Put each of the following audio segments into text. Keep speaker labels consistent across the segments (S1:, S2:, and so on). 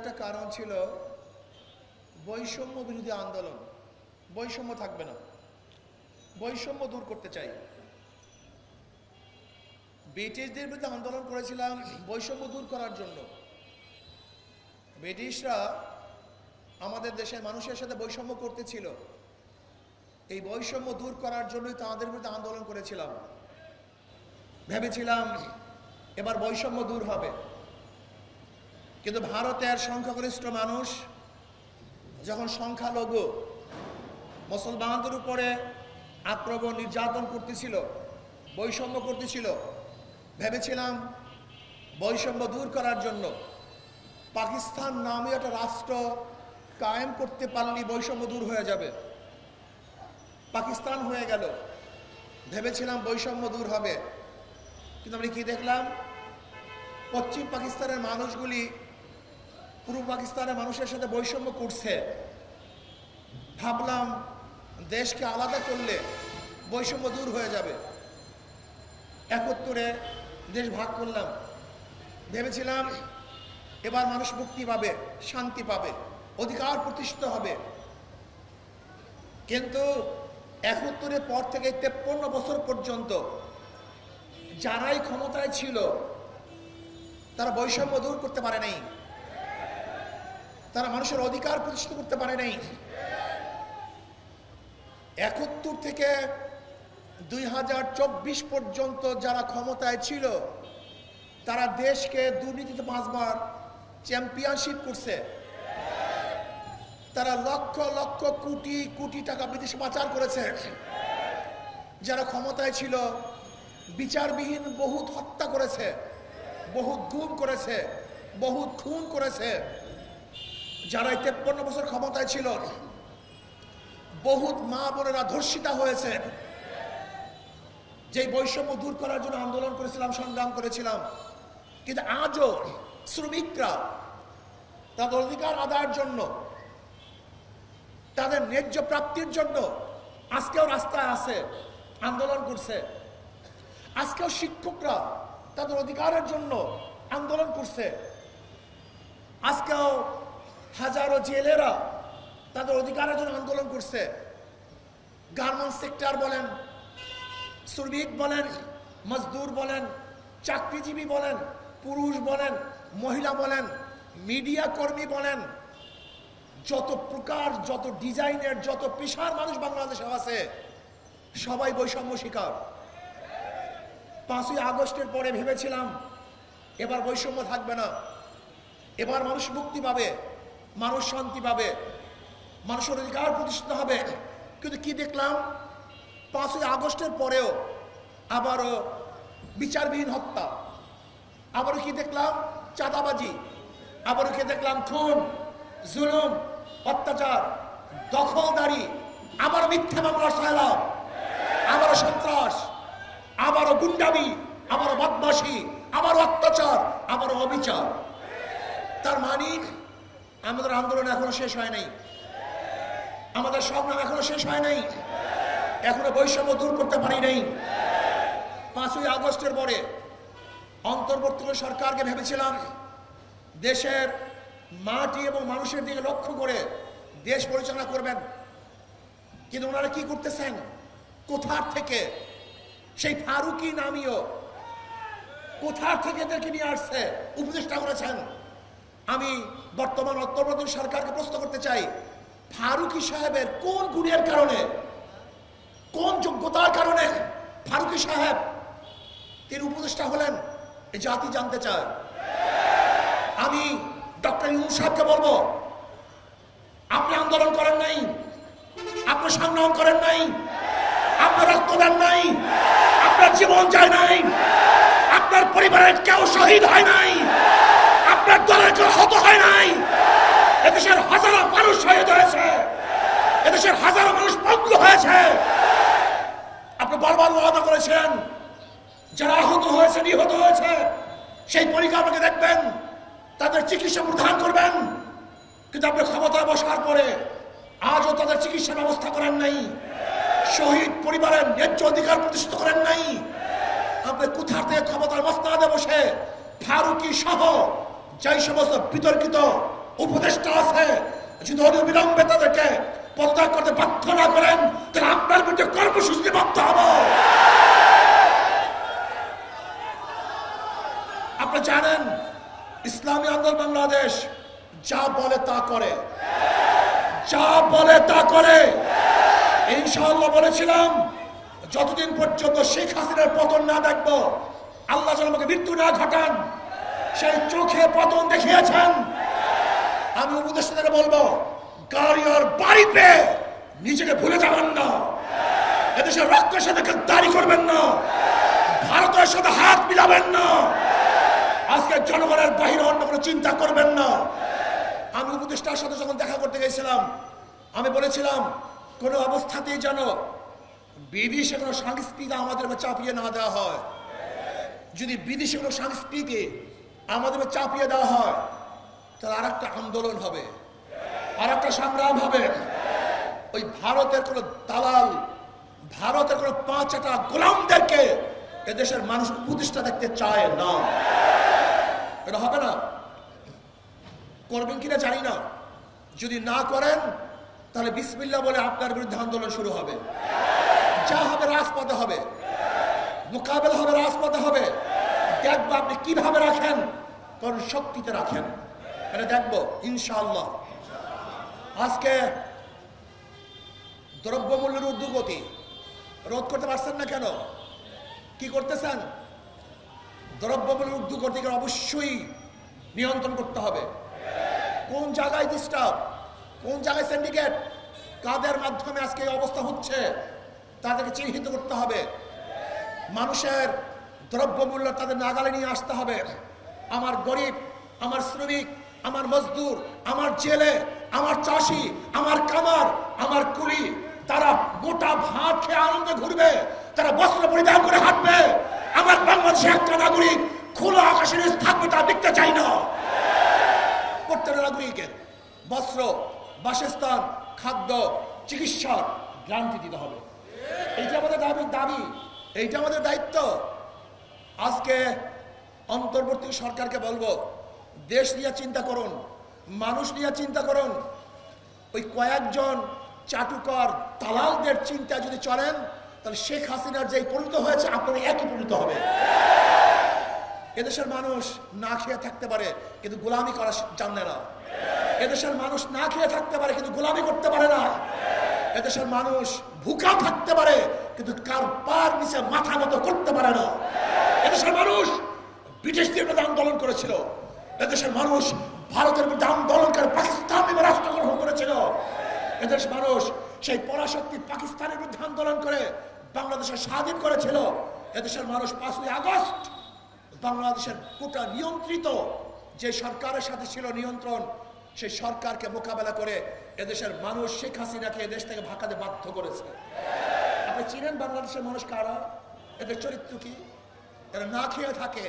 S1: একটা কারণ ছিল বৈষম্য বিরোধী আন্দোলন। বৈষম্য থাকবে না, বৈষম্য দূর করতে চাই। ব্রিটিশদের বিরুদ্ধে আন্দোলন করেছিলাম বৈষম্য দূর করার জন্য। ব্রিটিশরা আমাদের দেশের মানুষের সাথে বৈষম্য করতেছিল, এই বৈষম্য দূর করার জন্যই তাদের বিরুদ্ধে আন্দোলন করেছিলাম। ভেবেছিলাম এবার বৈষম্য দূর হবে, কিন্তু ভারতের সংখ্যাগরিষ্ঠ মানুষ যখন সংখ্যালঘু মুসলমানদের উপরে আক্রমণ নির্যাতন করতেছিল, বৈষম্য করতেছিল, ভেবেছিলাম বৈষম্য দূর করার জন্য পাকিস্তান নামে একটা রাষ্ট্র কায়েম করতে পারলে বৈষম্য দূর হয়ে যাবে। পাকিস্তান হয়ে গেল, ভেবেছিলাম বৈষম্য দূর হবে, কিন্তু আমরা কি দেখলাম? পশ্চিম পাকিস্তানের মানুষগুলি পূর্ব পাকিস্তানের মানুষের সাথে বৈষম্য করছে। ভাবলাম দেশকে আলাদা করলে বৈষম্য দূর হয়ে যাবে। 71-এ দেশ ভাগ করলাম, ভেবেছিলাম এবার মানুষ মুক্তি পাবে, শান্তি পাবে, অধিকার প্রতিষ্ঠিত হবে। কিন্তু 71-এর পর থেকে 53 বছর পর্যন্ত যারাই ক্ষমতায় ছিল তারা বৈষম্য দূর করতে পারে নাই, তারা মানুষের অধিকার প্রতিষ্ঠিত করতে পারে নাই। 71 থেকে 2024 পর্যন্ত যারা ক্ষমতায় ছিল তারা দেশকে দুর্নীতিতে 5 বার চ্যাম্পিয়নশিপ করছে। তারা লক্ষ লক্ষ কোটি কোটি টাকা বিদেশে পাচার করেছে। যারা ক্ষমতায় ছিল বিচারবিহীন বহুত হত্যা করেছে, বহুত গুম করেছে, বহুত খুন করেছে। যারা 53 বছর ক্ষমতায় ছিল বহুত মা বোনেরা ধর্ষিতা হয়েছে। যে বৈষম্য দূর করার জন্য আন্দোলন করেছিলাম, সংগ্রাম করেছিলাম, কিন্তু আজও শ্রমিকরা তাদের অধিকার আদায়ের জন্য, তাদের ন্যায্য প্রাপ্তির জন্য আজকেও রাস্তায় আছে, আন্দোলন করছে। আজকেও শিক্ষকরা তাদের অধিকারের জন্য আন্দোলন করছে। আজকেও হাজারো জেলেরা তাদের অধিকারের জন্য আন্দোলন করছে। গার্মেন্টস সেক্টর বলেন, শ্রমিক বলেন, মজদুর বলেন, চাকরিজীবী বলেন, পুরুষ বলেন, মহিলা বলেন, মিডিয়া কর্মী বলেন, যত প্রকার, যত ডিজাইনের, যত পেশার মানুষ বাংলাদেশে আছে সবাই বৈষম্য শিকার। 5ই আগস্টের পরে ভেবেছিলাম এবার বৈষম্য থাকবে না, এবার মানুষ মুক্তি পাবে, মানুষ শান্তি পাবে, মানুষের অধিকার প্রতিষ্ঠিত হবে। কিন্তু কি দেখলাম? 5ই আগস্টের পরেও আবারও বিচারবিহীন হত্যা, আবারও কি দেখলাম? চাঁদাবাজি, আবারও কি দেখলাম? খুন, জুলুম, অত্যাচার, দখলদারি, আবার মিথ্যা মামলার সয়লাব, আবারও সন্ত্রাস, আবারও গুন্ডামি, আবারও বদমাশি, আবারও অত্যাচার, আবারও অবিচার। তার মানে আমাদের আন্দোলন এখনো শেষ হয় নাই, আমাদের সংগ্রাম এখনো শেষ হয় নাই, এখনো বৈষম্য দূর করতে পারি নাই। 5ই আগস্টের পরে অন্তর্বর্তীকালীন সরকারকে ভেবেছিলাম দেশের মাটি এবং মানুষের দিকে লক্ষ্য করে দেশ পরিচালনা করবেন, কিন্তু ওনারা কি করতেছেন? কোথার থেকে সেই ফারুকি নামীয় কোথার থেকে এদেরকে নিয়ে আসছে, উপদেষ্টা করেছেন। আমি বর্তমান অন্তর্বর্তীকালীন সরকারকে প্রশ্ন করতে চাই, ফারুকি সাহেবের কোন গুণের কারণে, কোন যোগ্যতার কারণে ফারুকি সাহেব তিনি উপদেষ্টা হলেন? এই জাতি জানতে চায়। আমি ডক্টর ইউনূস সাহেবকে বলবো, আপনি আন্দোলন করেন নাই, আপনি সংগ্রাম করেন নাই, আপনার রক্ত দেন নাই, আপনার জীবন যায় নাই, আপনার পরিবারের কেউ শহীদ হয় নাই, আপনার দলের কেউ হত হয় নাই। এদেশের হাজারো মানুষ শহীদ হয়েছে, এদেশের হাজারো মানুষ পঙ্গু হয়েছে। আপনি বারবার ওয়াদা করেছেন যারা আহত হয়েছে, নিহত হয়েছে, সেই পরিকাঠামোকে দেখবেন, তাদের চিকিৎসা প্রদান করবেন, কিন্তু আপনি ক্ষমতায় বসার পরে আজও তাদের চিকিৎসা ব্যবস্থা করেন নাই, শহীদ পরিবারের ন্যায্য অধিকার প্রতিষ্ঠিত করেন নাই। আপনি কোথার থেকে ক্ষমতার মসনদে বসে ফারুকি সহ যেই সমস্ত বিতর্কিত উপদেষ্টা আছে, যদি অবিলম্বে তাদেরকে পদত্যাগ করতে বাধ্য না করেন তাহলে আপনার বিরুদ্ধে কর্মসূচিতে বাধ্য হব। আপনারা জানেন ইসলামী আন্দোলন বাংলাদেশ যা বলে তা করে, যা বলে তা করে। ইনশাআল্লাহ বলেছিলাম যতদিন পর্যন্ত শেখ হাসিনার পতন না দেখবো, আল্লাহ যেন আমাকে মৃত্যু না ঘটান, সেই চোখে পতন দেখিয়েছেন। আমি উপদেষ্টাদের বলবো, গাড়ি আর বাড়িতে নিজেকে ভুলে যাবেন না, এদেশের রক্তের সাথে গাদ্দারি করবেন না, ভারতের সাথে হাত মিলাবেন না, আজকে জনগণের বাহিরে অন্য কোনো চিন্তা করবেন না। আমি উপদেষ্টার সাথে যখন দেখা করতে গেছিলাম, আমি বলেছিলাম কোনো অবস্থাতেই যেন বিদেশে কোনো সংস্কৃতি আমাদেরকে চাপিয়ে না দেওয়া হয়। যদি বিদেশে কোনো সংস্কৃতি আমাদেরকে চাপিয়ে দেওয়া হয় তাহলে আর একটা আন্দোলন হবে, আর একটা সংগ্রাম হবে। ওই ভারতের কোনো দালাল, ভারতের কোনো পাঁচটা গোলামদেরকে এদেশের মানুষ উপদেষ্টা দেখতে চায় না। এটা হবে না। করবেন কিনা জানি না। যদি না করেন তাহলে বিসমিল্লাহ বলে আপনার বিরুদ্ধে আন্দোলন শুরু হবে। যা হবে রাজপথে হবে, মোকাবেলা হবে রাজপথে হবে। দেখবো আপনি কিভাবে রাখেন, কোন শক্তিতে রাখেন, এটা দেখবো ইনশাআল্লাহ। আজকে দ্রব্যমূল্যের ঊর্ধ্বগতি রোধ করতে পারছেন না কেন? কি করতেছেন? দ্রব্যমূল্যের ঊর্ধ্বগতিকে অবশ্যই নিয়ন্ত্রণ করতে হবে। কোন জায়গায় ডিস্টার্ব, কোন জায়গায় সিন্ডিকেট, কাদের মাধ্যমে আজকে এই অবস্থা হচ্ছে তাদেরকে চিহ্নিত করতে হবে। মানুষের দ্রব্যমূল্য তাদের নাগালে নিয়ে আসতে হবে। আমার গরিব, আমার শ্রমিক, আমার মজদুর, আমার জেলে, আমার চাষি, আমার কামার, আমার কুলি, তারা গোটা ভাত খেয়ে আনন্দে ঘুরবে, তারা বস্ত্র পরিধান করে হাঁটবে। আমার বাংলাদেশে একটা নাগরিক খোলা আকাশের নিচে থাকবে তা দেখতে চাই না। প্রত্যেক নাগরিকের বস্ত্র, বাসস্থান, খাদ্য, চিকিৎসার গ্যারান্টি দিতে হবে। এইটা আমাদের দাবি, এইটা আমাদের দায়িত্ব। আজকে অন্তর্বর্তী সরকারকে বলবো, দেশ নিয়ে চিন্তা করুন, মানুষ নিয়ে চিন্তা করুন। ওই কয়েকজন চাটুকর দালালদের চিন্তা যদি চলেন তাহলে শেখ হাসিনার যেই পরিণত হয়েছে আপনার একই পরিণত হবে। এদেশের মানুষ না খেয়ে থাকতে পারে কিন্তু গোলামি করা জানে না। এদেশের মানুষ না খেয়ে থাকতে পারে কিন্তু গোলামি করতে পারে না। এদেশের মানুষ ভুকা থাকতে পারে কিন্তু কার পার নিচে মাথা মতো করতে পারে না। এদেশের মানুষ ব্রিটিশদের বিরুদ্ধে আন্দোলন করেছিল, এদেশের মানুষ ভারতের বিরুদ্ধে আন্দোলন করে পাকিস্তান রাষ্ট্র গ্রহণ করেছিল। এদেশের মানুষ সেই পরাশক্তি পাকিস্তানের বিরুদ্ধে আন্দোলন করে বাংলাদেশের স্বাধীন করেছিল। এদেশের মানুষ 5ই আগস্ট বাংলাদেশের গোটা নিয়ন্ত্রিত যে সরকারের সাথে ছিল নিয়ন্ত্রণ, সেই সরকারকে মোকাবেলা করে এদেশের মানুষ শেখ হাসিনাকে এদেশ থেকে ভাগাতে বাধ্য করেছে। আপনি চিনেন বাংলাদেশের মানুষ কারা? এদের চরিত্র কি? এরা না খেয়ে থাকে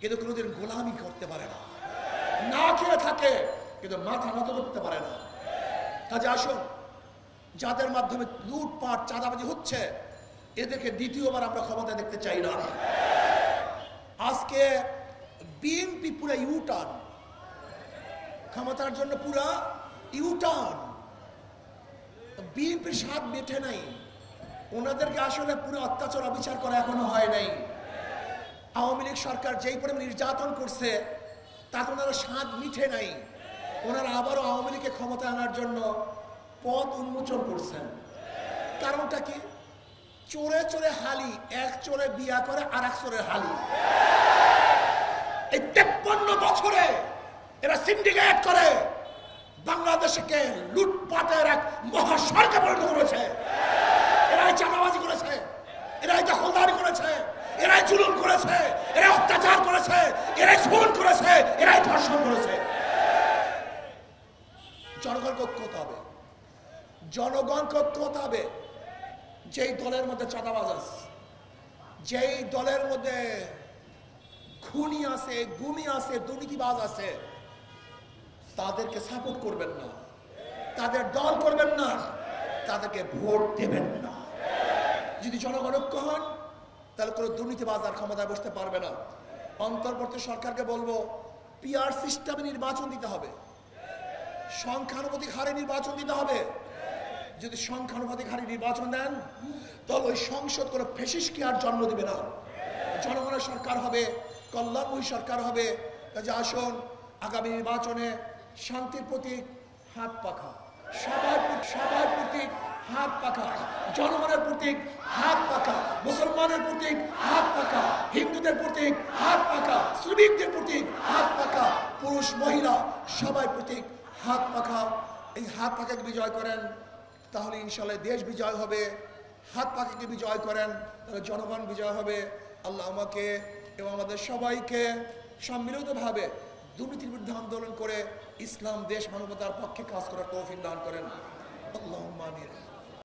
S1: কিন্তু কোনোদিন গোলামি করতে পারে না, না খেয়ে থাকে কিন্তু মাথা নত করতে পারে না। কাজে আসুন, যাদের মাধ্যমে লুটপাট চাঁদাবাজি হচ্ছে এদেরকে দ্বিতীয়বার আমরা ক্ষমতা দেখতে চাই না। আজকে বিএনপি পুরো ইউটার্ন, ক্ষমতার জন্য পুরো ইউটার্ন। বিএনপির স্বাদ মেটে নাই, ওনাদেরকে আসলে পুরো অত্যাচার অবিচার করা এখনো হয় নাই। আওয়ামী লীগ সরকার যেই পরিমাণ নির্যাতন করছে তাতে ওনারা স্বাদ মিঠে নাই। ওনারা আবারও আওয়ামী লীগকে ক্ষমতা আনার জন্য পথ উন্মোচন করছেন। কারণটা কি? চোরে চোরে হালি, এক চোরে বিয়া করে আর এক চোরে হালি। এই 53 বছরে এরা সিন্ডিকেট করে বাংলাদেশকে লুটপাটের এক মহাসড়কে পরিণত করেছে। এরাই চাঁদাবাজি করেছে, এরাই দখলদারি করেছে, এরাই জুলুম করেছে, এরাই অত্যাচার করেছে, এরাই খুন করেছে, এরাই ধর্ষণ করেছে। জনগণকে ঐক্য হতে হবে, জনগণকে ঐক্য হতে হবে। যেই দলের মধ্যে চাঁদাবাজ আছে, যেই দলের মধ্যে খুনি আছে, গুমি আছে, দুর্নীতিবাজ আছে, তাদেরকে সাপোর্ট করবেন না, তাদের দল করবেন না, তাদেরকে ভোট দেবেন না। যদি জনগণ ঐক্য হন তাহলে কোনো দুর্নীতিবাজ আর ক্ষমতায় বসতে পারবে না। অন্তর্বর্তী সরকারকে বলবো, পিআর সিস্টেমে নির্বাচন দিতে হবে। সংখ্যানুপাতিক হারে নির্বাচন দিতে হবে। যদি সংখ্যানুপাতিক হারে নির্বাচন দেন তাহলে ওই সংসদ কোনো ফ্যাসিস্টকে আর জন্ম দিবে না, জনগণের সরকার হবে, কল্যাণময়ী সরকার হবে। কাজে আসুন আগামী নির্বাচনে শান্তির প্রতীক হাত পাখা, সবার প্রতীক হাত পাখা, জনগণের প্রতীক হাত পাখা, মুসলমানের প্রতীক হাত পাখা, হিন্দুদের প্রতীক হাত পাখা, শ্রমিকদের প্রতীক হাত পাখা, পুরুষ মহিলা সবাই প্রতীক হাত পাখা। এই হাত পাখাকে বিজয় করেন তাহলে ইনশাআল্লাহ দেশ বিজয় হবে। হাত পাখাকে বিজয় করেন তাহলে জনগণ বিজয় হবে। আল্লাহ আমাকে এবং আমাদের সবাইকে সম্মিলিতভাবে দুর্নীতির বিরুদ্ধে আন্দোলন করে ইসলাম দেশ মানবতার পক্ষে কাজ করার তৌফিক দান করেন। আল্লাহুম্মা আমিন।